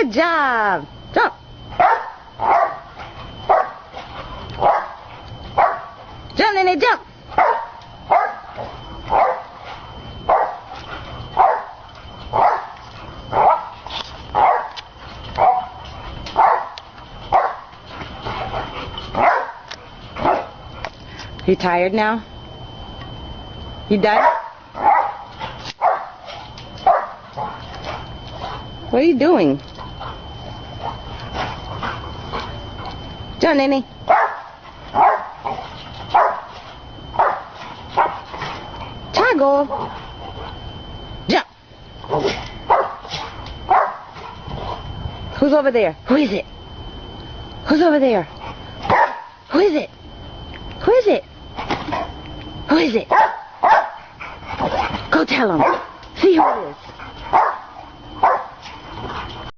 Good job. Jump. Jump, Nene, jump. You tired now? You done? What are you doing? Jump, Nene. Tiago. Jump. Who's over there? Who is it? Who's over there? Who is it? Who is it? Who is it? Go tell him. See who it is.